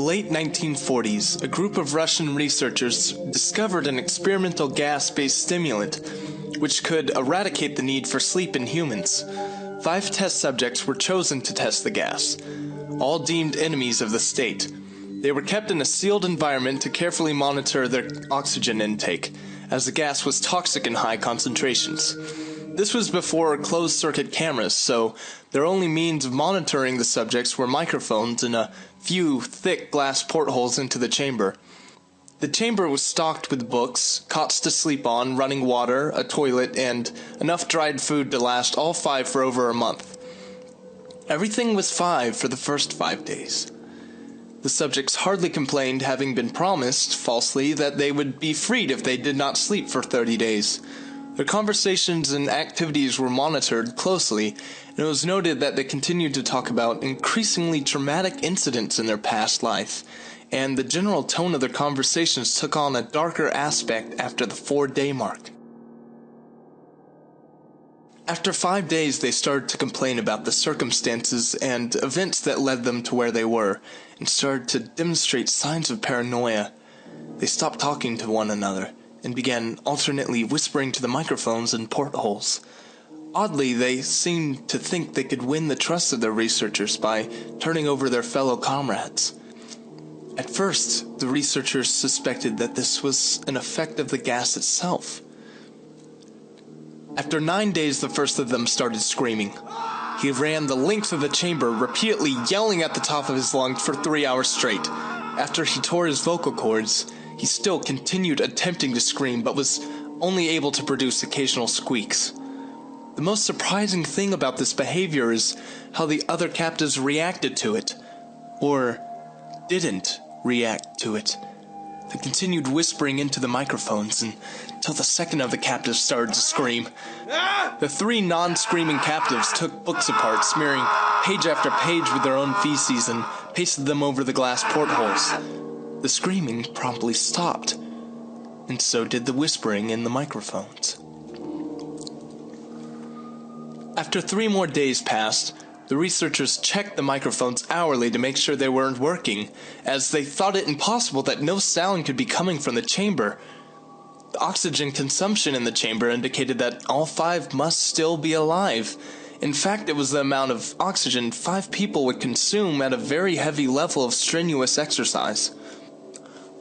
late 1940s, a group of Russian researchers discovered an experimental gas-based stimulant which could eradicate the need for sleep in humans. 5 test subjects were chosen to test the gas, all deemed enemies of the state. They were kept in a sealed environment to carefully monitor their oxygen intake, as the gas was toxic in high concentrations. This was before closed-circuit cameras, so their only means of monitoring the subjects were microphones and a few thick glass portholes into the chamber. The chamber was stocked with books, cots to sleep on, running water, a toilet, and enough dried food to last all 5 for over a month. Everything was 5 for the first 5 days. The subjects hardly complained, having been promised, falsely, that they would be freed if they did not sleep for 30 days. Their conversations and activities were monitored closely, and it was noted that they continued to talk about increasingly traumatic incidents in their past life, and the general tone of their conversations took on a darker aspect after the 4-day mark. After 5 days, they started to complain about the circumstances and events that led them to where they were, and started to demonstrate signs of paranoia. They stopped talking to one another, and began alternately whispering to the microphones and portholes. Oddly, they seemed to think they could win the trust of their researchers by turning over their fellow comrades. At first, the researchers suspected that this was an effect of the gas itself. After 9 days, the first of them started screaming. He ran the length of the chamber, repeatedly yelling at the top of his lungs for 3 hours straight. After he tore his vocal cords, he still continued attempting to scream, but was only able to produce occasional squeaks. The most surprising thing about this behavior is how the other captives reacted to it, or didn't react to it. They continued whispering into the microphones until the second of the captives started to scream. The 3 non-screaming captives took books apart, smearing page after page with their own feces and pasted them over the glass portholes. The screaming promptly stopped, and so did the whispering in the microphones. After 3 more days passed, the researchers checked the microphones hourly to make sure they weren't working, as they thought it impossible that no sound could be coming from the chamber. The oxygen consumption in the chamber indicated that all 5 must still be alive. In fact, it was the amount of oxygen 5 people would consume at a very heavy level of strenuous exercise.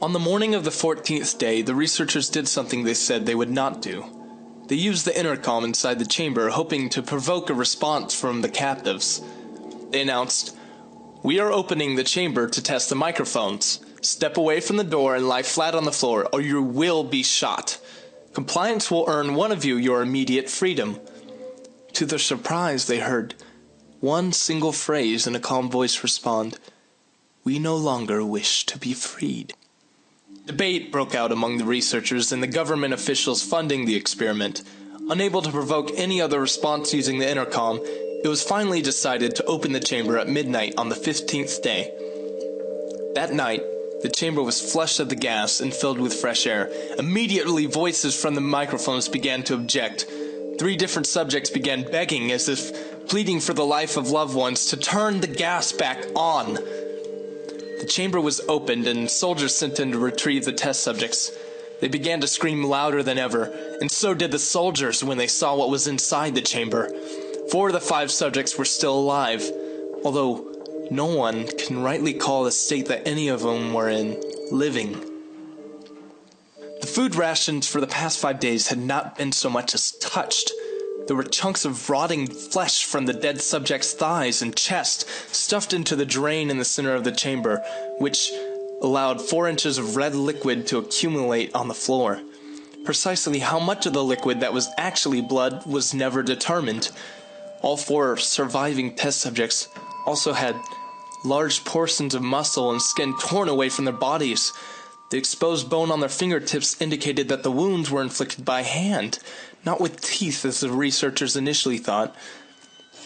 On the morning of the 14th day, the researchers did something they said they would not do. They used the intercom inside the chamber, hoping to provoke a response from the captives. They announced, "We are opening the chamber to test the microphones. Step away from the door and lie flat on the floor, or you will be shot. Compliance will earn one of you your immediate freedom." To their surprise, they heard one single phrase in a calm voice respond, "We no longer wish to be freed." Debate broke out among the researchers and the government officials funding the experiment. Unable to provoke any other response using the intercom, it was finally decided to open the chamber at midnight on the 15th day. That night, the chamber was flushed of the gas and filled with fresh air. Immediately, voices from the microphones began to object. 3 different subjects began begging, as if pleading for the life of loved ones, to turn the gas back on. The chamber was opened and soldiers sent in to retrieve the test subjects. They began to scream louder than ever, and so did the soldiers when they saw what was inside the chamber. 4 of the 5 subjects were still alive, although no one can rightly call the state that any of them were in living. The food rations for the past 5 days had not been so much as touched. There were chunks of rotting flesh from the dead subject's thighs and chest stuffed into the drain in the center of the chamber, which allowed 4 inches of red liquid to accumulate on the floor. Precisely how much of the liquid that was actually blood was never determined. All 4 surviving test subjects also had large portions of muscle and skin torn away from their bodies. The exposed bone on their fingertips indicated that the wounds were inflicted by hand, not with teeth as the researchers initially thought.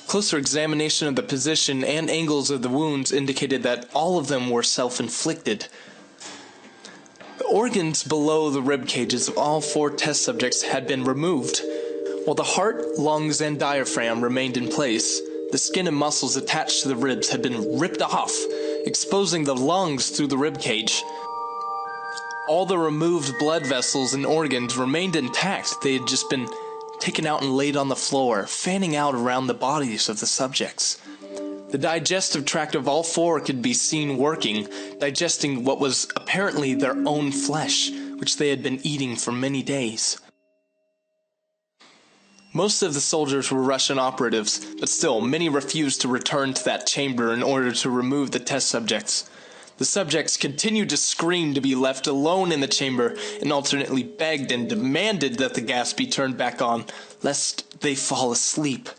Closer examination of the position and angles of the wounds indicated that all of them were self-inflicted. The organs below the rib cages of all 4 test subjects had been removed. While the heart, lungs, and diaphragm remained in place, the skin and muscles attached to the ribs had been ripped off, exposing the lungs through the ribcage. All the removed blood vessels and organs remained intact. They had just been taken out and laid on the floor, fanning out around the bodies of the subjects. The digestive tract of all four could be seen working, digesting what was apparently their own flesh, which they had been eating for many days. Most of the soldiers were Russian operatives, but still, many refused to return to that chamber in order to remove the test subjects. The subjects continued to scream to be left alone in the chamber and alternately begged and demanded that the gas be turned back on, lest they fall asleep.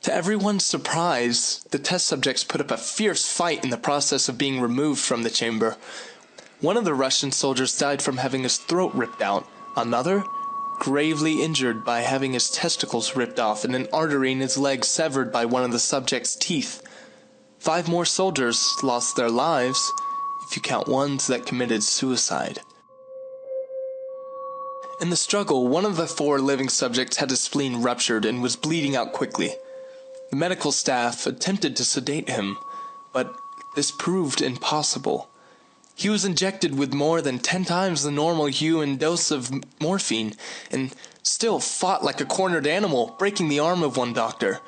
To everyone's surprise, the test subjects put up a fierce fight in the process of being removed from the chamber. One of the Russian soldiers died from having his throat ripped out. Another, gravely injured by having his testicles ripped off and an artery in his leg severed by one of the subject's teeth. 5 more soldiers lost their lives, if you count ones that committed suicide. In the struggle, one of the 4 living subjects had his spleen ruptured and was bleeding out quickly. The medical staff attempted to sedate him, but this proved impossible. He was injected with more than 10 times the normal human dose of morphine, and still fought like a cornered animal, breaking the arm of one doctor.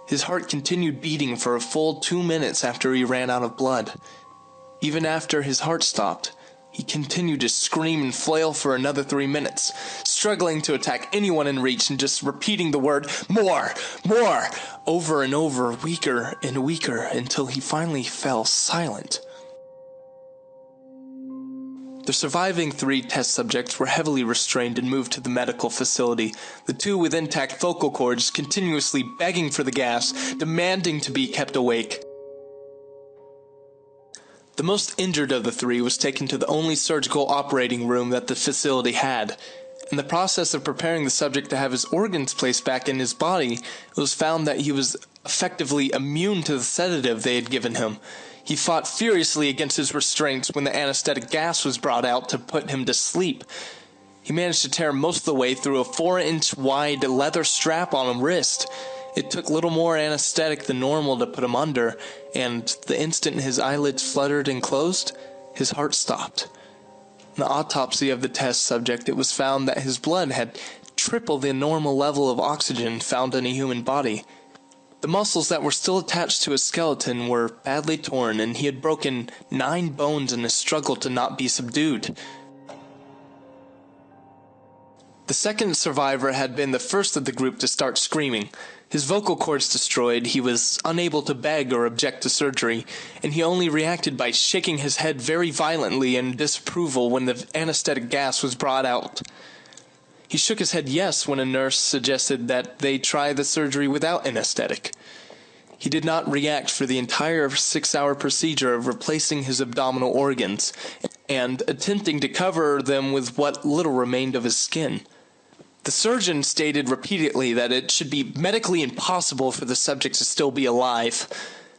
His heart continued beating for a full 2 minutes after he ran out of blood. Even after his heart stopped, he continued to scream and flail for another 3 minutes, struggling to attack anyone in reach and just repeating the word, "More! More!" over and over, weaker and weaker, until he finally fell silent. The surviving 3 test subjects were heavily restrained and moved to the medical facility, the 2 with intact vocal cords continuously begging for the gas, demanding to be kept awake. The most injured of the 3 was taken to the only surgical operating room that the facility had. In the process of preparing the subject to have his organs placed back in his body, it was found that he was effectively immune to the sedative they had given him. He fought furiously against his restraints when the anesthetic gas was brought out to put him to sleep. He managed to tear most of the way through a 4-inch wide leather strap on his wrist. It took little more anesthetic than normal to put him under, and the instant his eyelids fluttered and closed, his heart stopped. In the autopsy of the test subject, it was found that his blood had triple the normal level of oxygen found in a human body. The muscles that were still attached to his skeleton were badly torn, and he had broken 9 bones in his struggle to not be subdued. The second survivor had been the first of the group to start screaming. His vocal cords destroyed, he was unable to beg or object to surgery, and he only reacted by shaking his head very violently in disapproval when the anesthetic gas was brought out. He shook his head yes when a nurse suggested that they try the surgery without anesthetic. He did not react for the entire 6-hour procedure of replacing his abdominal organs and attempting to cover them with what little remained of his skin. The surgeon stated repeatedly that it should be medically impossible for the subject to still be alive.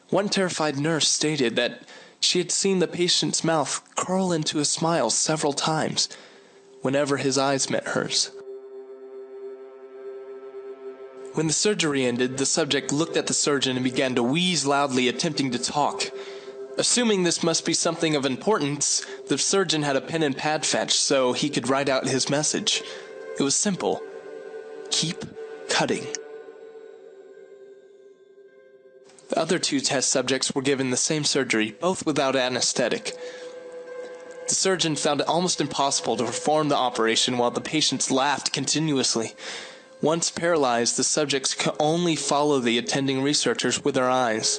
One terrified nurse stated that she had seen the patient's mouth curl into a smile several times whenever his eyes met hers. When the surgery ended, the subject looked at the surgeon and began to wheeze loudly, attempting to talk. Assuming this must be something of importance, the surgeon had a pen and pad fetched so he could write out his message. It was simple. Keep cutting. The other 2 test subjects were given the same surgery, both without anesthetic. The surgeon found it almost impossible to perform the operation while the patients laughed continuously. Once paralyzed, the subjects could only follow the attending researchers with their eyes.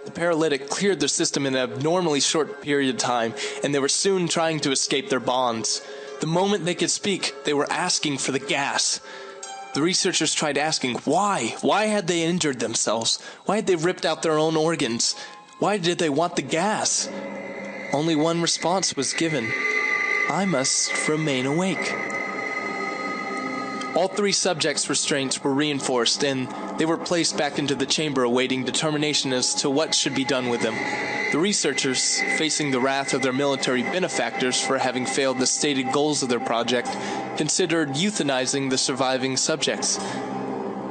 The paralytic cleared their system in an abnormally short period of time, and they were soon trying to escape their bonds. The moment they could speak, they were asking for the gas. The researchers tried asking why. Why had they injured themselves? Why had they ripped out their own organs? Why did they want the gas? Only one response was given. I must remain awake. All 3 subjects' restraints were reinforced, and they were placed back into the chamber awaiting determination as to what should be done with them. The researchers, facing the wrath of their military benefactors for having failed the stated goals of their project, considered euthanizing the surviving subjects.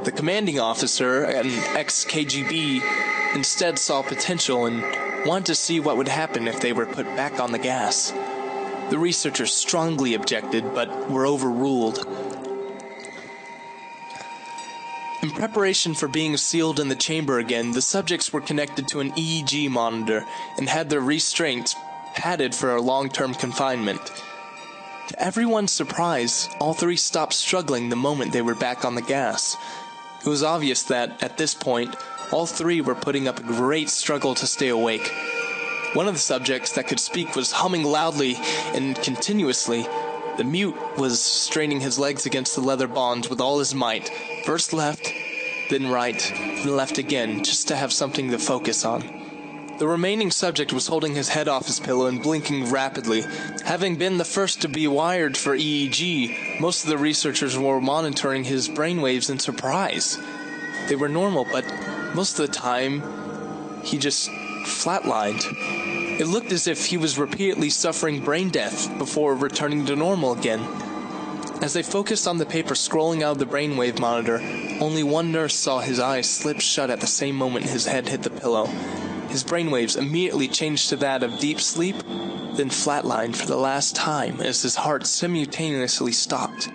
The commanding officer, an ex-KGB, instead saw potential and wanted to see what would happen if they were put back on the gas. The researchers strongly objected, but were overruled. In preparation for being sealed in the chamber again, the subjects were connected to an EEG monitor and had their restraints padded for a long-term confinement. To everyone's surprise, all three stopped struggling the moment they were back on the gas. It was obvious that, at this point, all three were putting up a great struggle to stay awake. One of the subjects that could speak was humming loudly and continuously. The mute was straining his legs against the leather bonds with all his might, first left, then right, then left again, just to have something to focus on. The remaining subject was holding his head off his pillow and blinking rapidly. Having been the first to be wired for EEG, most of the researchers were monitoring his brainwaves in surprise. They were normal, but most of the time, he just flatlined. It looked as if he was repeatedly suffering brain death before returning to normal again. As they focused on the paper scrolling out of the brainwave monitor, only one nurse saw his eyes slip shut at the same moment his head hit the pillow. His brainwaves immediately changed to that of deep sleep, then flatlined for the last time as his heart simultaneously stopped.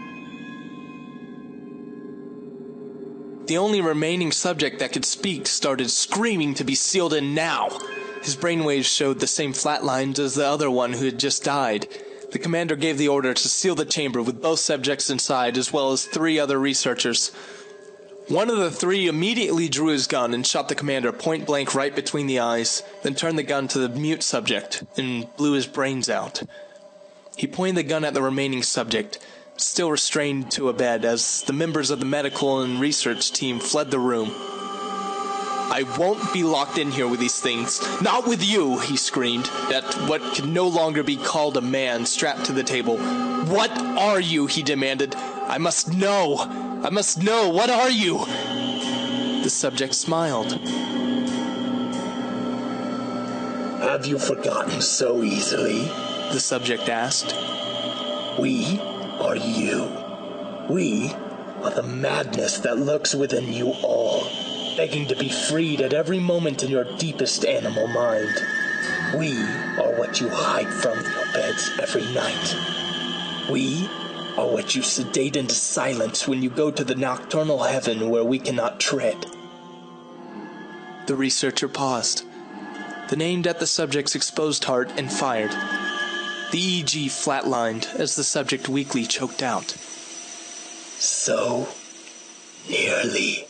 The only remaining subject that could speak started screaming to be sealed in now. His brainwaves showed the same flatlines as the other one who had just died. The commander gave the order to seal the chamber with both subjects inside as well as 3 other researchers. One of the 3 immediately drew his gun and shot the commander point blank right between the eyes, then turned the gun to the mute subject and blew his brains out. He pointed the gun at the remaining subject, still restrained to a bed, as the members of the medical and research team fled the room. "I won't be locked in here with these things. Not with you," he screamed, at what could no longer be called a man strapped to the table. "What are you?" he demanded. I must know. What are you?" The subject smiled. "Have you forgotten so easily?" the subject asked. "We are you. We are the madness that lurks within you all, begging to be freed at every moment in your deepest animal mind. We are what you hide from your beds every night. We are what you sedate into silence when you go to the nocturnal heaven where we cannot tread." The researcher paused, then aimed at the subject's exposed heart and fired. The EEG flatlined as the subject weakly choked out. "So nearly."